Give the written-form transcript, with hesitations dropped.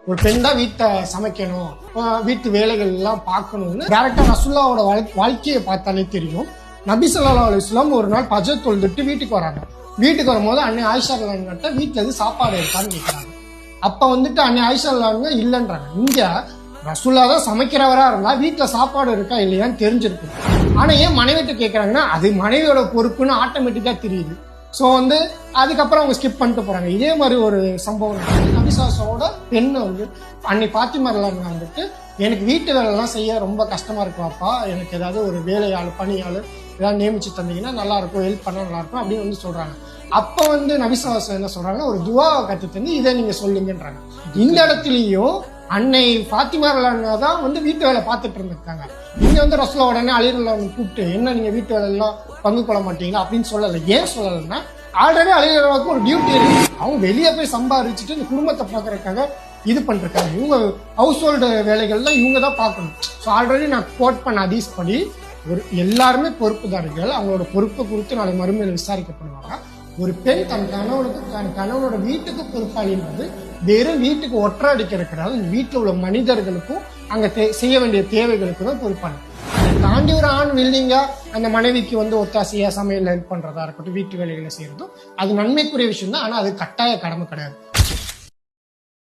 ஒரு பெண் தான் வீட்டை சமைக்கணும், வீட்டு வேலைகள் எல்லாம் பார்க்கணும்னு டேரக்டா ரசூலுல்லாவோட வாழ்க்கையை பார்த்தாலே தெரியும். நபி ஸல்லல்லாஹு அலைஹி வஸல்லம் ஒரு நாள் ஃபஜ்ர் தொழுதுட்டு வீட்டுக்கு வராங்க. வீட்டுக்கு வரும்போது அன்னை ஆயிஷா ரலியல்லாஹு வீட்டுல இருந்து சாப்பாடு இருக்கான்னு கேட்கறாங்க. அப்ப வந்துட்டு அன்னை ஆயிஷா ரலியல்லாஹு இல்லைன்றாங்க. இங்க ரசூலுல்லா தான் சமைக்கிறவரா இருந்தா வீட்டுல சாப்பாடு இருக்கா இல்லையான்னு தெரிஞ்சிருக்கு. ஆனா ஏன் மனைவிட்ட கேட்கறாங்கன்னா அது மனைவியோட பொறுப்புன்னு ஆட்டோமேட்டிக்கா தெரியுது. ஸோ அதுக்கப்புறம் அவங்க ஸ்கிப் பண்ணிட்டு போறாங்க. இதே மாதிரி ஒரு சம்பவம் நபி ஸல்லல்லாஹு பெண் அன்னை பாத்திமா ரலியல்லாஹு வந்துட்டு எனக்கு வீட்டு வேலை எல்லாம் செய்ய ரொம்ப கஷ்டமா இருக்குவாப்பா, எனக்கு ஏதாவது ஒரு வேலையாள் பணியாள் ஏதாவது நியமிச்சு தந்தீங்கன்னா நல்லா இருக்கும், ஹெல்ப் பண்ணா நல்லா இருக்கும் அப்படின்னு சொல்றாங்க. அப்ப நபி ஸல்லல்லாஹு என்ன சொல்றாங்கன்னா ஒரு துஆவை கத்து தந்து இதை நீங்க சொல்லுங்கன்றாங்க. இந்த இடத்துலயும் அன்னை பாத்திமா ரலியல்லாஹு தான் வீட்டு வேலை பார்த்துட்டு இருந்திருக்காங்க. இங்க ரசூலுல்லாஹ் உடனே அலி ரலியல்லாஹு கூப்பிட்டு என்ன நீங்க வீட்டு வேலை எல்லாம் பங்கு கொள்ள மாட்டீங்களா அப்படின்னு சொல்லலை. ஏன் சொல்லலைன்னா ஆல்ரெடி அலி ரலியல்லாஹுக்கு ஒரு டியூட்டி இருக்கு. அவங்க வெளியே போய் சம்பாதிச்சுட்டு இந்த குடும்பத்தை பார்க்கறதுக்காக இது பண்ணிருக்காங்க. இவங்க ஹவுஸ் ஹோல்டு வேலைகள்லாம் இவங்க தான் பார்க்கணும். ஸோ ஆல்ரெடி நான் கோட் பண்ண ஹதீஸ் படி எல்லாருமே பொறுப்புதாரிகள். அவங்களோட பொறுப்பை குறித்து நாளை மறுமையில் விசாரிக்கப்படுவாங்க. ஒரு பெண் தன் கணவனோட வீட்டுக்கு பொறுப்பாளின்றது வெறும் வீட்டுக்கு ஒற்றை அடிக்கிறாங்க. வீட்டில் உள்ள மனிதர்களுக்கும் அங்க செய்ய வேண்டிய தேவைகளுக்கு தான் பொறுப்பாளி. அதை தாண்டி ஒரு ஆண் வில்லிங்கா அந்த மனைவிக்கு ஒத்தாசையா சமையல் ஹெல்ப் பண்றதா இருக்கட்டும், வீட்டு வேலைகளை செய்யறதும் அது நன்மைக்குரிய விஷயம் தான். ஆனா அது கட்டாய கடமை கிடையாது.